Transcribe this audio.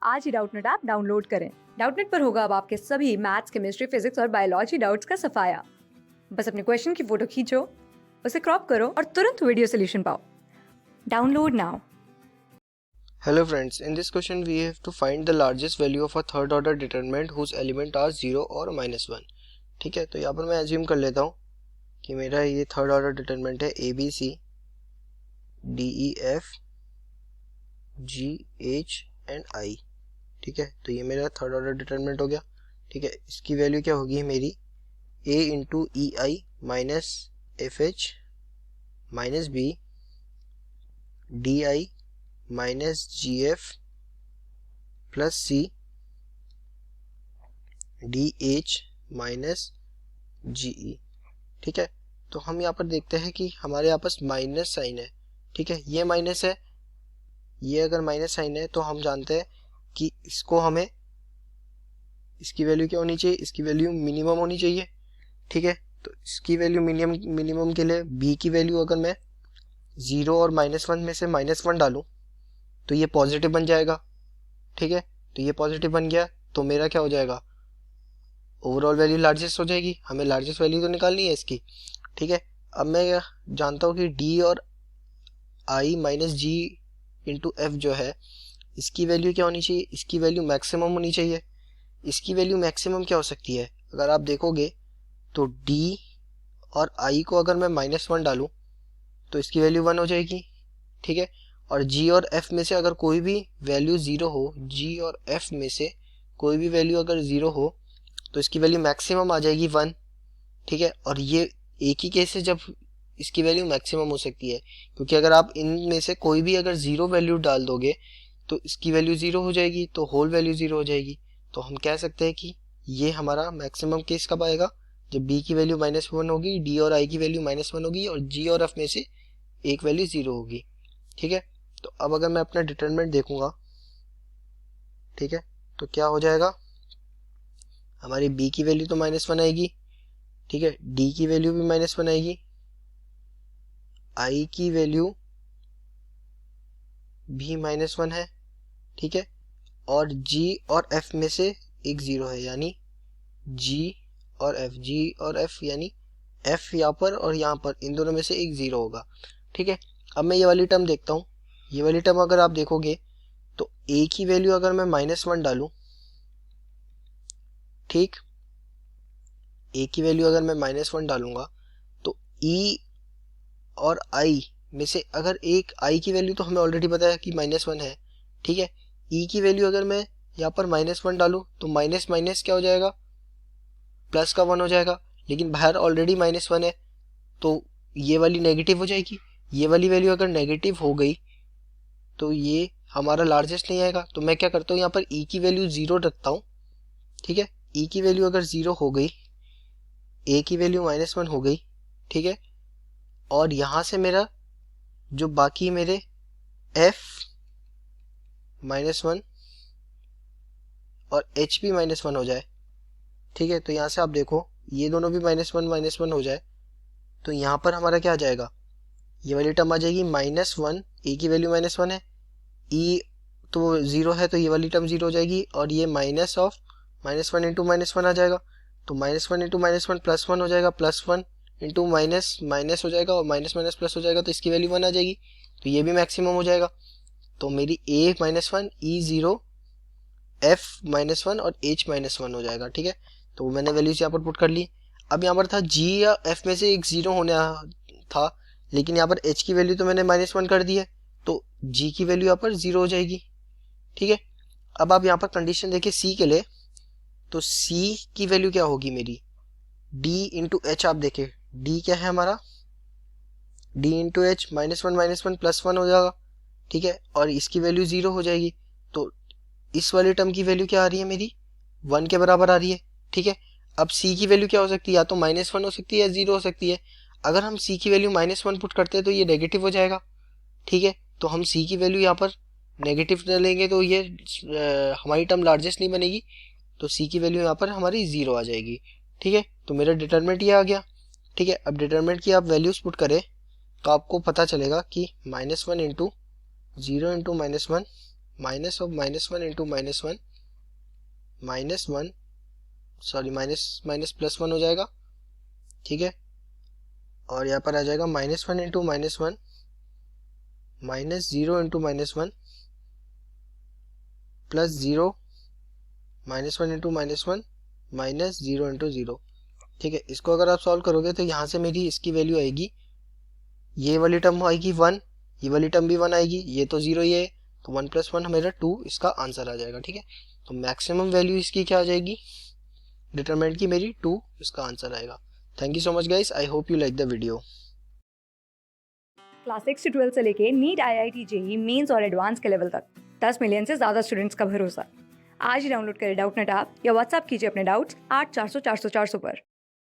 आज ही Doubtnut app download करें। Doubtnut पर होगा अब आपके सभी मैथ्स, केमिस्ट्री, फिजिक्स और बायोलॉजी डाउट्स का सफाया। बस अपने क्वेश्चन की फोटो खींचो, उसे क्रॉप करो और तुरंत वीडियो सोल्यूशन पाओ। Download now. Hello friends, in this question we have to find the largest value of a third order determinant whose element are 0 और -1। ठीक है, तो यहाँ पर मैं एज्यूम कर लेता हूँ कि मेरा ये थर्ड ऑर्डर डिटरमिनेंट है A B C D E F G H and I. ठीक है, तो ये मेरा थर्ड ऑर्डर डिटरमिनेंट हो गया। ठीक है, इसकी वैल्यू क्या होगी मेरी A into E I minus F H minus B D I minus G F plus C D H minus G E. ठीक है, तो हम यहाँ पर देखते हैं कि हमारे यहाँ पास माइनस साइन है। ठीक है, ये माइनस है, ये अगर माइनस साइन है तो हम जानते हैं कि इसको हमें इसकी वैल्यू क्या होनी चाहिए, इसकी वैल्यू मिनिमम होनी चाहिए। ठीक है, तो इसकी वैल्यू मिनिमम के लिए बी की वैल्यू अगर मैं 0 और -1 में से -1 डालूं तो ये पॉजिटिव बन जाएगा। ठीक है, तो ये पॉजिटिव बन गया तो मेरा क्या हो जाएगा, ओवरऑल वैल्यू लार्जेस्ट हो जाएगी। हमें लार्जेस्ट वैल्यू तो निकालनी है इसकी। ठीक है, अब मैं जानता हूँ कि डी और आई माइनस जी इंटू एफ जो है इसकी वैल्यू क्या होनी चाहिए, इसकी वैल्यू मैक्सिमम होनी चाहिए। इसकी वैल्यू मैक्सिमम क्या हो सकती है, अगर आप देखोगे तो डी और आई को अगर मैं -1 डालूं तो इसकी वैल्यू 1 हो जाएगी। ठीक है, और जी और एफ में से अगर कोई भी वैल्यू 0 हो, जी और एफ में से कोई भी वैल्यू अगर 0 हो तो इसकी वैल्यू मैक्सिमम आ जाएगी 1। ठीक है, और ये एक ही केस है जब इसकी वैल्यू मैक्सिमम हो सकती है, क्योंकि अगर आप इनमें से कोई भी अगर 0 वैल्यू डाल दोगे तो इसकी वैल्यू 0 हो जाएगी, तो होल वैल्यू 0 हो जाएगी। तो हम कह सकते हैं कि ये हमारा मैक्सिमम केस कब आएगा, जब b की वैल्यू -1 होगी, d और i की वैल्यू -1 होगी और g और f में से एक वैल्यू 0 होगी। ठीक है, तो अब अगर मैं अपना डिटरमिनेंट देखूंगा, ठीक है, तो क्या हो जाएगा, हमारी b की वैल्यू तो -1 आएगी। ठीक है, d की वैल्यू भी -1 आएगी, i की वैल्यू भी -1 है। ठीक है, और g और f में से एक 0 है, यानी g और f यानी f यहाँ पर और यहाँ पर इन दोनों में से एक 0 होगा। ठीक है, अब मैं ये वाली टर्म देखता हूँ। ये वाली टर्म अगर आप देखोगे तो a की वैल्यू अगर मैं -1 डालूं, ठीक, a की वैल्यू अगर मैं -1 डालूंगा तो e और i में से अगर एक i की वैल्यू तो हमें ऑलरेडी पता है कि -1 है। ठीक है, e की वैल्यू अगर मैं यहाँ पर -1 डालूं तो माइनस माइनस क्या हो जाएगा, प्लस का 1 हो जाएगा, लेकिन बाहर ऑलरेडी -1 है तो ये वाली नेगेटिव हो जाएगी। ये वाली वैल्यू अगर नेगेटिव हो गई तो ये हमारा लार्जेस्ट नहीं आएगा। तो मैं क्या करता हूँ, यहाँ पर e की वैल्यू 0 रखता हूँ। ठीक है, e की वैल्यू अगर 0 हो गई, a की वैल्यू -1 हो गई। ठीक है, और यहां से मेरा जो बाकी मेरे f -1 और h भी -1 हो जाए। ठीक है, तो यहां से आप देखो ये दोनों भी -1 हो जाए तो यहां पर हमारा क्या आ जाएगा, ये वाली टर्म आ जाएगी -1, a की वैल्यू -1 है, e तो 0 है तो ये वाली टर्म 0 हो जाएगी, और ये माइनस ऑफ -1 इंटू -1 आ जाएगा, तो -1 इंटू -1 +1 हो जाएगा, +1 इंटू माइनस माइनस हो जाएगा और माइनस माइनस प्लस हो जाएगा, तो इसकी वैल्यू 1 आ जाएगी, तो ये भी मैक्सिमम हो जाएगा। तो मेरी a -1, e 0, f -1 और h -1 हो जाएगा। ठीक है, तो मैंने वैल्यूज यहाँ पर पुट कर ली। अब यहाँ पर था g या f में से एक 0 होने था, लेकिन यहाँ पर h की वैल्यू तो मैंने -1 कर दी है, तो g की वैल्यू यहाँ पर 0 हो जाएगी। ठीक है, अब आप यहाँ पर कंडीशन देखिए c के लिए, तो c की वैल्यू क्या होगी मेरी, d इंटू एच। आप देखें d क्या है हमारा, d इंटू एच -1 +1 हो जाएगा। ठीक है, और इसकी वैल्यू 0 हो जाएगी, तो इस वाली टर्म की वैल्यू क्या आ रही है मेरी, 1 के बराबर आ रही है। ठीक है, अब c की वैल्यू क्या हो सकती है, या तो -1 हो सकती है या 0 हो सकती है। अगर हम c की वैल्यू -1 पुट करते हैं तो ये नेगेटिव हो जाएगा। ठीक है, तो हम c की वैल्यू यहाँ पर नेगेटिव लेंगे तो ये हमारी टर्म लार्जेस्ट नहीं बनेगी, तो c की वैल्यू यहाँ पर हमारी 0 आ जाएगी। ठीक है, तो मेरा डिटरमिनेंट ये आ गया। ठीक है, अब डिटरमिनेंट की आप वैल्यूज पुट करें तो आपको पता चलेगा कि -1 into 0 into -1 minus of -1 into -1 -1 sorry minus minus +1 हो जाएगा, ठीक है। और यहाँ पर आ जाएगा -1 इंटू -1 -0 इंटू -1 +0 -1 इंटू -1 -0 इंटू 0, ठीक है। इसको अगर आप सॉल्व करोगे तो यहाँ से मेरी इसकी वैल्यू आएगी, ये वाली टर्म आएगी 1, ये वाली टर्म भी 1 आएगी, ये तो 0 ही है, तो 1 + 1 मेरा 2 इसका आंसर आ जाएगा, ठीक है। तो मैक्सिमम वैल्यू इसकी क्या आ जाएगी डिटरमिनेंट की, मेरी 2 इसका आंसर आएगा। Thank you so much guys, I hope you like the video. Class 6 से 12 से लेके नीट, IIT, जेई मेंस और एडवांस के लेवल तक 10 मिलियन से ज़्यादा स्टूडेंट्स का भरोसा। आज ही डाउनलोड करें डाउटनेट ऐप या व्हाट्सएप कीजिए अपने डाउट्स 8400 400 400 पर।